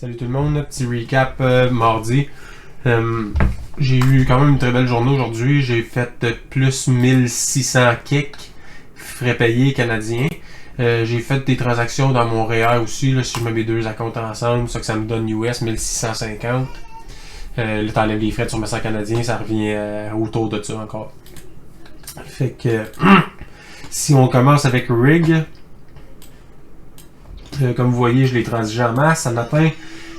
Salut tout le monde, petit recap mardi. J'ai eu quand même une très belle journée aujourd'hui. J'ai fait plus 1600 kicks, frais payés canadiens. J'ai fait des transactions dans mon REER aussi, là, si je mets mes deux accounts ensemble, ça me donne US 1650. Là, t'enlèves les frais sur mes 100 canadiens, ça revient autour de ça encore. Fait que si on commence avec Rig, comme vous voyez, je l'ai transigé en masse. Ce matin,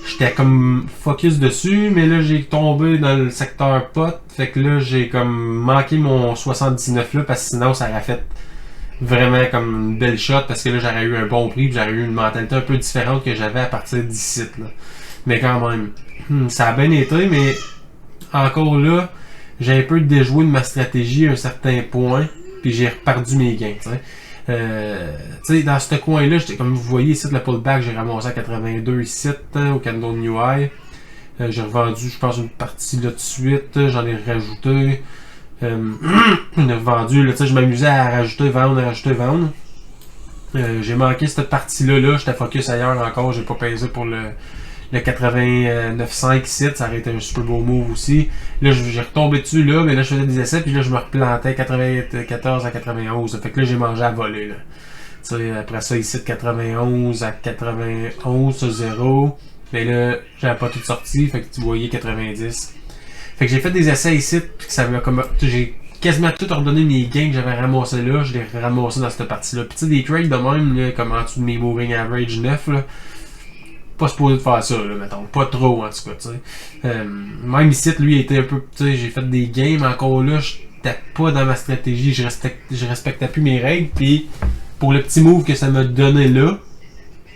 j'étais comme focus dessus, mais là, j'ai tombé dans le secteur pot. Fait que là, j'ai comme manqué mon 79 là, parce que sinon, ça aurait fait vraiment comme une belle shot, parce que là, j'aurais eu un bon prix, puis j'aurais eu une mentalité un peu différente que j'avais à partir d'ici, là. Mais quand même, ça a bien été, mais encore là, j'ai un peu déjoué de ma stratégie à un certain point, puis j'ai reperdu mes gains, t'sais. Dans ce coin-là, comme vous voyez ici, le pullback, j'ai ramassé à 82 ici, au Candle New High. J'ai revendu, je pense, une partie là de suite. J'en ai rajouté. J'en ai revendu. Là, je m'amusais à rajouter, vendre. J'ai manqué cette partie-là. J'étais focus ailleurs encore. J'ai pas pesé pour le 89.5 ici. Ça aurait été un super beau move aussi. Là, j'ai retombé dessus, là, mais là, je faisais des essais. Puis là, je me replantais 94 à 91. Fait que là, j'ai mangé à voler. Là. Après ça, ici, de 91 à 91 0. Mais là, j'avais pas tout sorti. Fait que tu voyais 90. Fait que j'ai fait des essais ici. Puis que ça m'a comme. J'ai quasiment tout ordonné mes gains que j'avais ramassés là. Je les ramassé dans cette partie-là. Puis tu sais, des trades de même, là, comme en dessous de mes moving average 9, là. Pas supposé de faire ça, là, mettons. Pas trop, en tout cas, tu sais. Même ici, lui, était un peu. Tu sais, j'ai fait des gains, mais encore là, j'étais pas dans ma stratégie. Je respectais plus mes règles. Puis, pour le petit move que ça m'a donné là,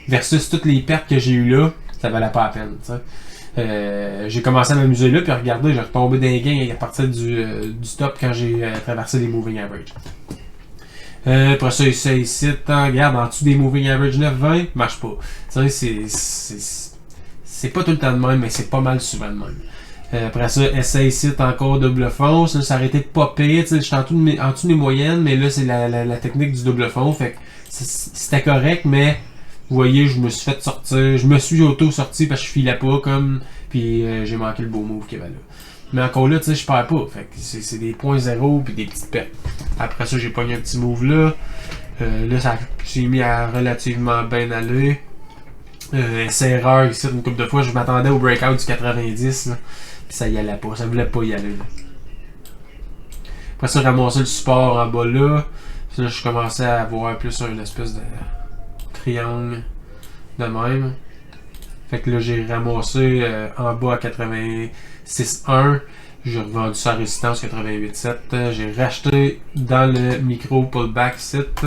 versus toutes les pertes que j'ai eues là, ça valait pas la peine, tu sais. J'ai commencé à m'amuser là, puis regardez, j'ai retombé d'un gain à partir du stop quand j'ai traversé les moving average. Après ça, ici, regarde, en dessous des moving average 9-20, marche pas. Tu sais, c'est pas tout le temps de même, mais c'est pas mal souvent de même. Après ça, essai ici, encore double fond. Ça a arrêté de popper. Je suis en dessous des moyennes, mais là, c'est la technique du double fond. Fait que c'était correct, mais vous voyez, je me suis fait sortir. Je me suis auto-sorti parce que je filais pas, comme. Puis j'ai manqué le beau move qu'il y avait là. Mais encore là, tu sais, je perds pas. Fait que c'est des points zéro puis des petites pertes. Après ça, j'ai pogné un petit move là. Là, ça s'est mis à relativement bien aller. Erreur ici, une couple de fois, je m'attendais au breakout du 90. Là, puis ça y allait pas. Ça voulait pas y aller. Là. Après ça, ramasser le support en bas là. Puis là, je commençais à avoir plus une espèce de triangle de même. Fait que là, j'ai ramassé en bas à 86.1. J'ai revendu sa résistance 88.7. J'ai racheté dans le micro pullback site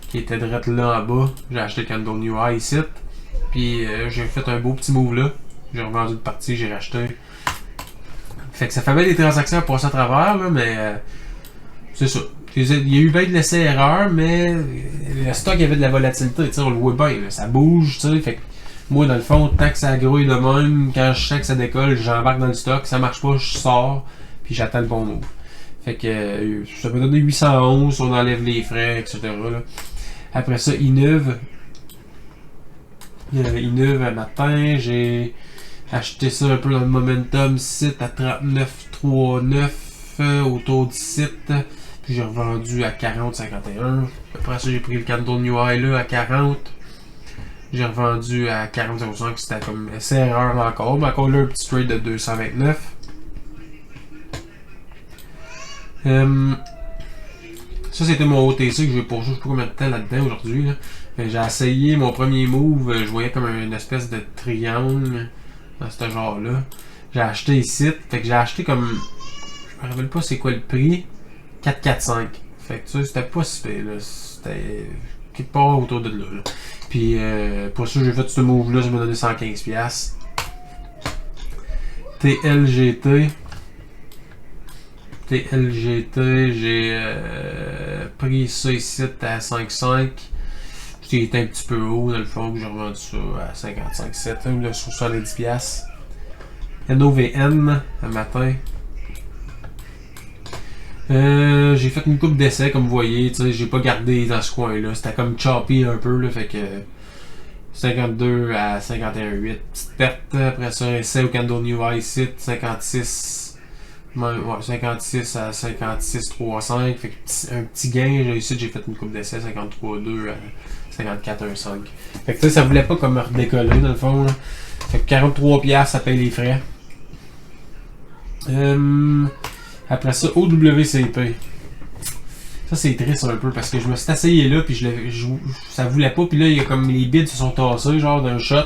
qui était direct là en bas. J'ai acheté Candle New High ici. Puis j'ai fait un beau petit move là. J'ai revendu une partie, j'ai racheté. Fait que ça fait bien des transactions à passer à travers, là, mais c'est ça. Il y a eu bien de l'essai-erreur, mais le stock avait de la volatilité. On le voit bien, là, ça bouge. Fait que moi, dans le fond, tant que ça grouille de même, quand je sens que ça décolle, j'embarque dans le stock. Ça marche pas, je sors, puis j'attends le bon move. Fait que ça m'a donné 811, on enlève les frais, etc. Là. Après ça, Inneuve. Inneuve un matin, j'ai acheté ça un peu dans le momentum site à 39,39 autour du site. Puis j'ai revendu à 40,51. Après ça, j'ai pris le Candle New High là à 40. J'ai revendu à 40,05, c'était comme assez erreur encore, mais encore là un petit trade de 229. Ça c'était mon OTC que j'ai poursuivi, je sais pas combien de temps là-dedans aujourd'hui. Là. J'ai essayé mon premier move, je voyais comme une espèce de triangle dans ce genre-là. J'ai acheté ici, fait que j'ai acheté comme, je me rappelle pas c'est quoi le prix, 4,45. Fait que ça c'était pas si pire, là, c'était quelque part autour de là. Puis pour ça j'ai fait ce move là, je m'a donné 115$. TLGT, j'ai pris ça ici à 5,5. Qui était un petit peu haut dans le fond, j'ai revendu ça à 55,7, là, sur 70$. NOVN, un matin. J'ai fait une coupe d'essais, comme vous voyez, j'ai pas gardé dans ce coin-là. C'était comme choppy un peu, là, fait que 52 à 51,8. Petite perte. Après ça, essai au Candle New High Sit, 56. Ouais, 56 à 56,35. Fait que un petit gain. J'ai fait une coupe d'essai, 53,2 à 54,5. Fait que ça voulait pas comme me redécoller dans le fond. Là. Fait que 43$, ça paye les frais. Après ça, OWCP. Ça c'est triste un peu parce que je me suis essayé là puis ça voulait pas puis là il y a comme les bids se sont tassés genre d'un shot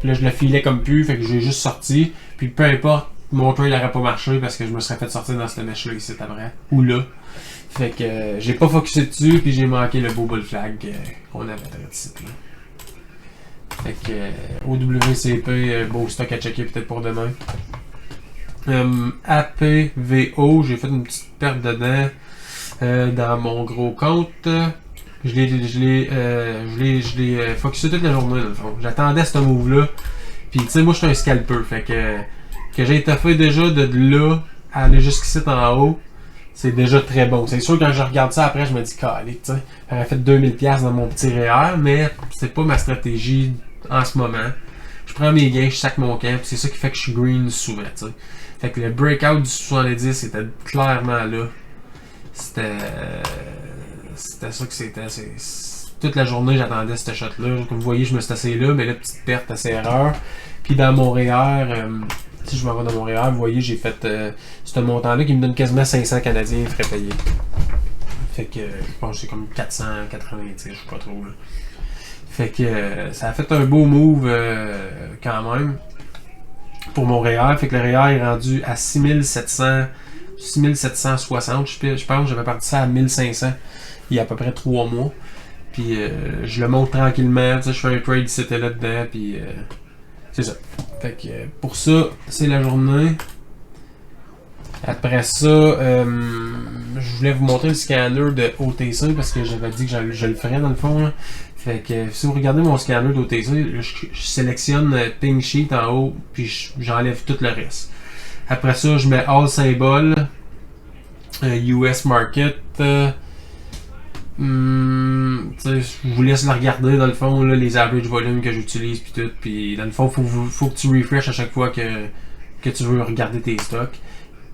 puis là je le filais comme plus fait que j'ai juste sorti puis peu importe mon trade n'aurait pas marché parce que je me serais fait sortir dans cette mèche là ici après ou là fait que j'ai pas focusé dessus puis j'ai manqué le beau bull flag qu'on avait ici là. Fait que OWCP beau stock à checker peut-être pour demain. APVO j'ai fait une petite perte dedans. Dans mon gros compte, je l'ai focusé toute la journée dans le fond. J'attendais ce move-là. Puis tu sais, moi je suis un scalper. Fait que j'ai étoffé déjà de là à aller jusqu'ici en haut. C'est déjà très bon. C'est sûr quand je regarde ça après, je me dis calé, tu sais. J'aurais fait 2000$ dans mon petit REER, mais c'est pas ma stratégie en ce moment. Je prends mes gains, je sac mon camp, c'est ça qui fait que je suis green souvent, tu sais. Fait que le breakout du 70 c'était clairement là. C'était ça que c'était. Toute la journée, j'attendais cette shot-là. Comme vous voyez, je me suis assis là, mais là, petite perte, assez erreur. Puis dans mon REER, si je m'en vais dans mon REER, vous voyez, j'ai fait ce montant-là qui me donne quasiment 500 Canadiens frais payés. Fait que je pense que c'est comme 490, je sais pas trop. Là. Fait que ça a fait un beau move quand même pour mon REER. Fait que le REER est rendu à 6760, je pense. J'avais parti ça à 1500 il y a à peu près 3 mois. Puis je le monte tranquillement. Je fais un trade ici et là-dedans. Puis c'est ça. Fait que pour ça, c'est la journée. Après ça, je voulais vous montrer le scanner de OTC parce que j'avais dit que je le ferais dans le fond. Là. Fait que si vous regardez mon scanner d'OTC, je sélectionne Ping Sheet en haut. Puis j'enlève tout le reste. Après ça, je mets All Symbol, US Market. Je vous laisse le regarder dans le fond, là, les average volumes que j'utilise puis tout. Puis dans le fond, faut que tu refresh à chaque fois que tu veux regarder tes stocks.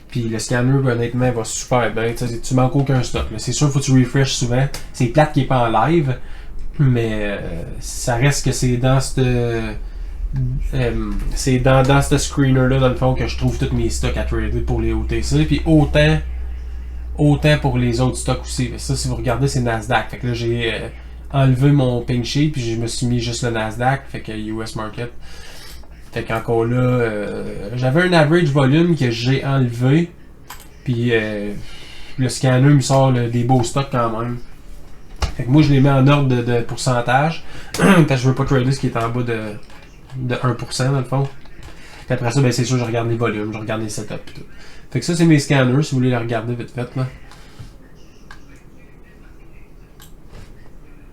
Puis le scanner, honnêtement, va super bien. Tu manques aucun stock. C'est sûr, faut que tu refresh souvent. C'est plate qu'il n'est pas en live, mais ça reste que c'est dans cette. C'est dans ce screener-là, dans le fond, que je trouve tous mes stocks à trader pour les OTC. Puis autant pour les autres stocks aussi. Ça, si vous regardez, c'est Nasdaq. Fait que là, j'ai enlevé mon pink sheet, puis je me suis mis juste le Nasdaq. Fait que US Market. Fait qu'encore là, j'avais un average volume que j'ai enlevé. Puis le scanner me sort des beaux stocks quand même. Fait que moi, je les mets en ordre de pourcentage. Parce que je veux pas trader ce qui est en bas de 1% dans le fond. Puis après ça, ben, c'est sûr, je regarde les volumes, je regarde les setups et tout. Fait que ça, c'est mes scanners, si vous voulez les regarder vite fait. Là.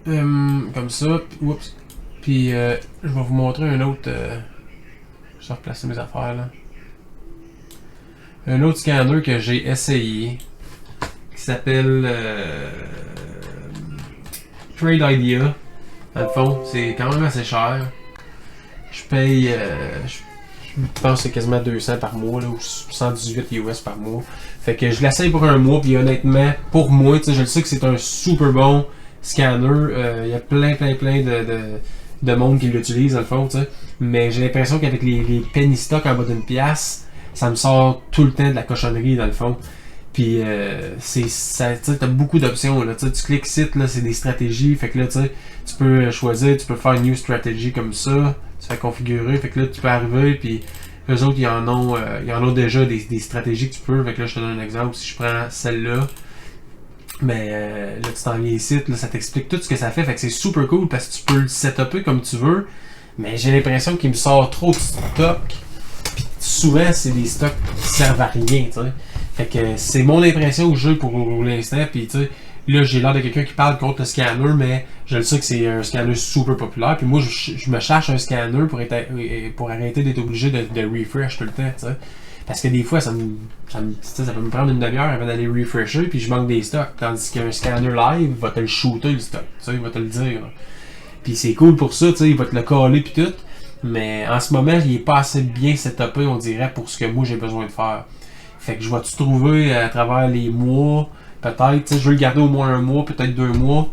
Comme ça. Oups. Puis, je vais vous montrer un autre... je vais replacer mes affaires, là. Un autre scanner que j'ai essayé, qui s'appelle Trade Idea. Dans le fond, c'est quand même assez cher. Je paye... je pense que c'est quasiment 200 par mois, là, ou 118 US par mois. Fait que je l'essaye pour un mois, puis honnêtement, pour moi, je le sais que c'est un super bon scanner. Il y a plein de monde qui l'utilise, dans le fond, t'sais. Mais j'ai l'impression qu'avec les penny stocks en bas d'une pièce, ça me sort tout le temps de la cochonnerie, dans le fond. Puis, t'as beaucoup d'options, là. Tu cliques site, là, c'est des stratégies. Fait que là, tu peux choisir, tu peux faire une new strategy comme ça. Tu fais configurer. Fait que là, tu peux arriver, puis eux autres, ils en ont déjà des stratégies que tu peux. Fait que là, je te donne un exemple. Si je prends celle-là, mais là, tu t'en viens ici, là, ça t'explique tout ce que ça fait. Fait que c'est super cool parce que tu peux le setuper comme tu veux. Mais j'ai l'impression qu'il me sort trop de stocks. Puis souvent, c'est des stocks qui servent à rien, tu sais. Fait que c'est mon impression que j'ai pour l'instant. Puis tu sais, là, j'ai l'air de quelqu'un qui parle contre le scanner, mais je le sais que c'est un scanner super populaire. Puis moi, je me cherche un scanner pour arrêter d'être obligé de refresh tout le temps, tu sais. Parce que des fois, ça peut me prendre une demi-heure avant d'aller refresher, puis je manque des stocks. Tandis qu'un scanner live va te le shooter, le stock. Tu sais, il va te le dire. Là. Puis c'est cool pour ça, tu sais, il va te le coller puis tout. Mais en ce moment, il est pas assez bien setupé, on dirait, pour ce que moi j'ai besoin de faire. Fait que je vais-tu trouver à travers les mois, peut-être, tu sais, je veux le garder au moins un mois, peut-être 2 mois.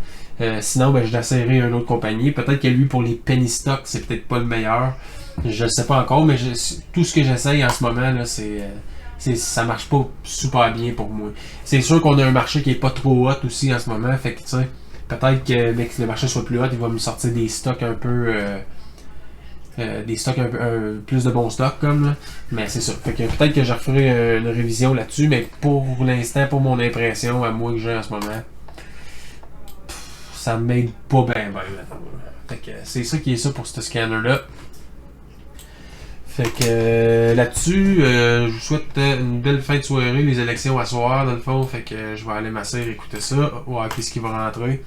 Sinon, ben, je l'essayerai une autre compagnie. Peut-être que lui, pour les penny stocks, c'est peut-être pas le meilleur. Je ne sais pas encore, mais tout ce que j'essaye en ce moment, là, ça marche pas super bien pour moi. C'est sûr qu'on a un marché qui est pas trop hot aussi en ce moment. Fait que, tu sais, peut-être que dès que le marché soit plus hot, il va me sortir des stocks un peu. Des stocks plus de bons stocks comme là. Mais c'est ça. Fait que peut-être que je referai une révision là-dessus, mais pour l'instant, pour mon impression à moi que j'ai en ce moment, ça m'aide pas bien ben. Fait que c'est ça qui est ça pour ce scanner-là. Fait que là-dessus, je vous souhaite une belle fin de soirée, les élections à soir dans le fond. Fait que je vais aller m'asseoir écouter ça, voir qu'est-ce qui va rentrer.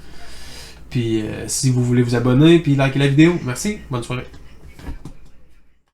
Puis si vous voulez vous abonner, puis liker la vidéo, merci, bonne soirée.